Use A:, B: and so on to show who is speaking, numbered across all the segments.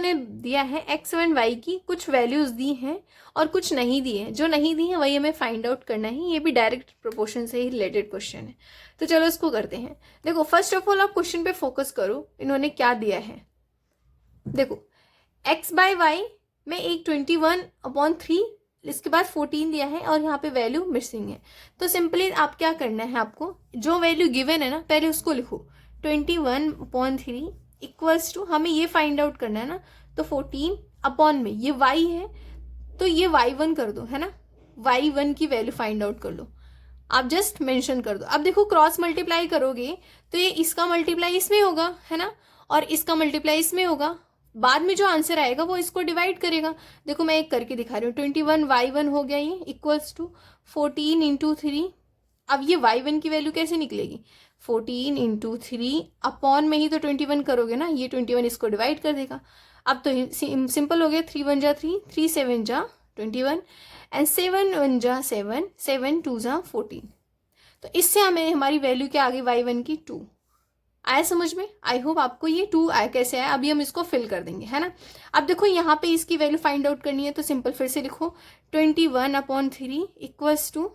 A: इन्होंने दिया है एक्स एंड वाई की कुछ वैल्यूज़ दी हैं और कुछ नहीं दी हैं। जो नहीं दी हैं वही हमें फाइंड आउट करना है। ये भी डायरेक्ट प्रोपोर्शन से ही रिलेटेड क्वेश्चन है, तो चलो इसको करते हैं। देखो फर्स्ट ऑफ ऑल आप क्वेश्चन पे फोकस करो, इन्होंने क्या दिया है। देखो एक्स बाय वाई में एक 21/3, इसके बाद 14 दिया है और यहाँ पे वैल्यू मिसिंग है। तो सिंपली आप क्या करना है, आपको जो वैल्यू गिवन है ना पहले उसको लिखो। 21/3 इक्वल्स टू, हमें ये फाइंड आउट करना है ना, तो 14 अपॉन में ये y है तो ये y1 कर दो, है ना। y1 की वैल्यू फाइंड आउट कर लो, आप जस्ट मेंशन कर दो। अब देखो क्रॉस मल्टीप्लाई करोगे तो ये इसका मल्टीप्लाई इसमें होगा, है ना, और इसका मल्टीप्लाई इसमें होगा। बाद में जो आंसर आएगा वो इसको डिवाइड करेगा। देखो मैं एक करके दिखा रही हूँ। 21y1 हो गया ये इक्वल्स टू 14 इंटू 3। अब ये y1 की वैल्यू कैसे निकलेगी, 14 इंटू 3 अपॉन में ही तो 21 करोगे ना, ये 21 इसको डिवाइड कर देगा। अब तो सिंपल हो गया, 3 1 जा 3, 3 7 जा 21 एंड 7 1 जा 7, 7 2 जा 14। तो इससे हमें हमारी वैल्यू क्या आ गई y1 की 2। आया समझ में? आई होप आपको ये 2 आया। कैसे आया, अभी हम इसको फिल कर देंगे, है ना। अब देखो यहाँ पे इसकी वैल्यू फाइंड आउट करनी है, तो सिंपल फिर से लिखो 21/3 इक्वल्स टू,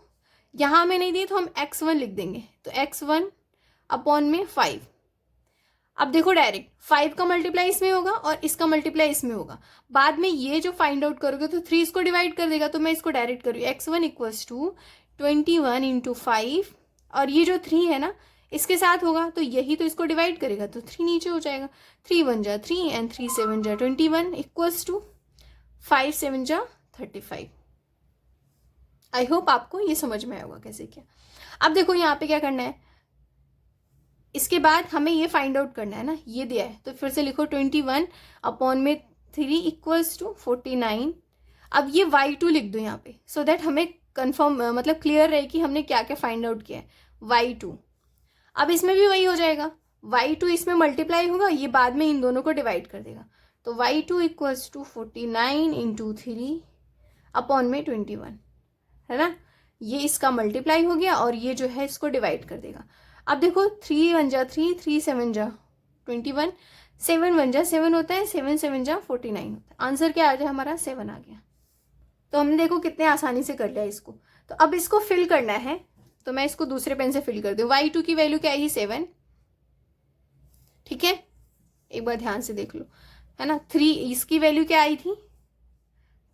A: यहाँ हमें नहीं दी तो हम x1 लिख देंगे, तो x1 अपॉन में 5। अब देखो डायरेक्ट 5 का मल्टीप्लाई इसमें होगा और इसका मल्टीप्लाई इसमें होगा। बाद में ये जो फाइंड आउट करोगे तो 3 इसको डिवाइड कर देगा, तो मैं इसको डायरेक्ट करूँ, x1 इक्वल्स टू 21 इंटू 5, और ये जो 3 है ना इसके साथ होगा तो यही तो इसको डिवाइड करेगा, तो 3 नीचे हो जाएगा। 3 1 जा 3 एंड 3 7 जा 21 इक्वल्स टू 5 7 जा 35। आई होप आपको ये समझ में आया होगा कैसे क्या। अब देखो यहाँ पे क्या करना है, इसके बाद हमें ये फाइंड आउट करना है ना, ये दिया है तो फिर से लिखो 21/3 इक्वल्स टू 49। अब ये y2 लिख दो यहाँ पे, सो दैट हमें कंफर्म मतलब क्लियर रहे कि हमने क्या क्या फाइंड आउट किया है। y2, अब इसमें भी वही हो जाएगा, y2 इसमें मल्टीप्लाई होगा, ये बाद में इन दोनों को डिवाइड कर देगा, तो y2 equals to 49 into 3 upon में 21, है ना। ये इसका मल्टीप्लाई हो गया और ये जो है इसको डिवाइड कर देगा। अब देखो 3 1 जा 3, 3 7 जा 21, 7 1 जा 7 होता है, 7 7 जा 49 होता है। आंसर क्या आ जाए हमारा 7 आ गया। तो हमने देखो कितने आसानी से कर लिया इसको। तो अब इसको फिल करना है, तो मैं इसको दूसरे पेन से फिल कर दूँ। y2 की वैल्यू क्या आई 7, ठीक है, एक बार ध्यान से देख लो, है ना। 3 इसकी वैल्यू क्या आई थी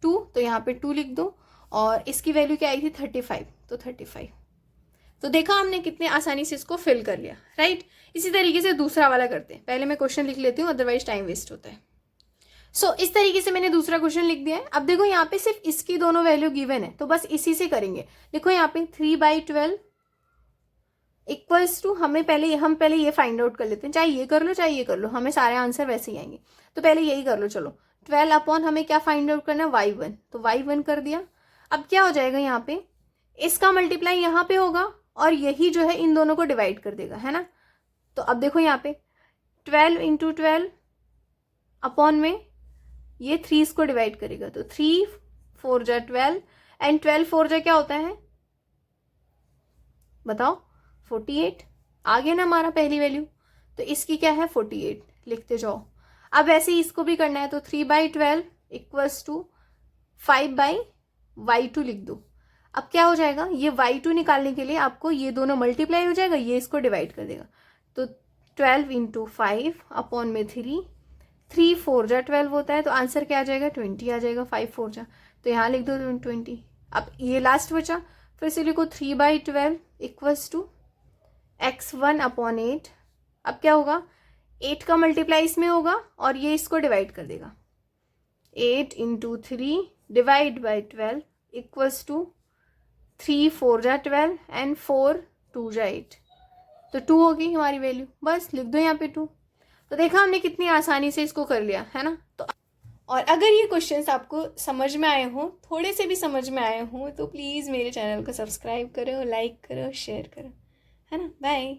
A: 2, तो यहाँ पे 2 लिख दो, और इसकी वैल्यू क्या आई थी 35, तो 35। तो देखा हमने कितने आसानी से इसको फिल कर लिया, राइट। इसी तरीके से दूसरा वाला करते हैं। पहले मैं क्वेश्चन लिख लेती हूँ, अदरवाइज टाइम वेस्ट होता है। सो इस तरीके से मैंने दूसरा क्वेश्चन लिख दिया है। अब देखो यहाँ पे सिर्फ इसकी दोनों वैल्यू गिवन है, तो बस इसी से करेंगे। देखो यहाँ पे 3/12 इक्वल्स टू, हम पहले ये फाइंड आउट कर लेते हैं, चाहे ये कर लो चाहे ये कर लो, हमें सारे आंसर वैसे ही आएंगे, तो पहले यही कर लो। चलो 12 अपॉन हमें क्या फाइंड आउट करना है y1, तो y1 कर दिया। अब क्या हो जाएगा, यहाँ पे इसका मल्टीप्लाई यहाँ पे होगा और यही जो है इन दोनों को डिवाइड कर देगा, है ना। तो अब देखो यहाँ पे 12 इंटू 12 अपॉन में ये 3 इसको डिवाइड करेगा, तो 3 4 जा 12 एंड 12 4 जा क्या होता है बताओ 48। आ गया ना हमारा पहली वैल्यू, तो इसकी क्या है 48, लिखते जाओ। अब ऐसे ही इसको भी करना है, तो 3/12 इक्वल्स टू 5/y2 लिख दो। अब क्या हो जाएगा, ये y2 निकालने के लिए आपको ये दोनों मल्टीप्लाई हो जाएगा, ये इसको डिवाइड कर देगा, तो 12 इंटू 5 अपॉन में 3, 3 4 जा 12 होता है, तो आंसर क्या आ जाएगा 20 आ जाएगा, 5 4 जा, तो यहाँ लिख दो 20। अब ये लास्ट बचा, फिर से लिखो 3/12 इक्वल्स टू x1 अपॉन 8। अब क्या होगा, 8 का मल्टीप्लाई इसमें होगा और ये इसको डिवाइड कर देगा, 8 into 3 divide by 12 equals to 3 4 जा 12 एंड 4 2 जा 8, तो 2 होगी हमारी वैल्यू, बस लिख दो यहाँ पे 2। तो देखा हमने कितनी आसानी से इसको कर लिया, है ना। तो और अगर ये क्वेश्चंस आपको समझ में आए हों, थोड़े से भी समझ में आए हों, तो प्लीज़ मेरे चैनल को सब्सक्राइब करो, लाइक करो, शेयर करो, है ना। बाय।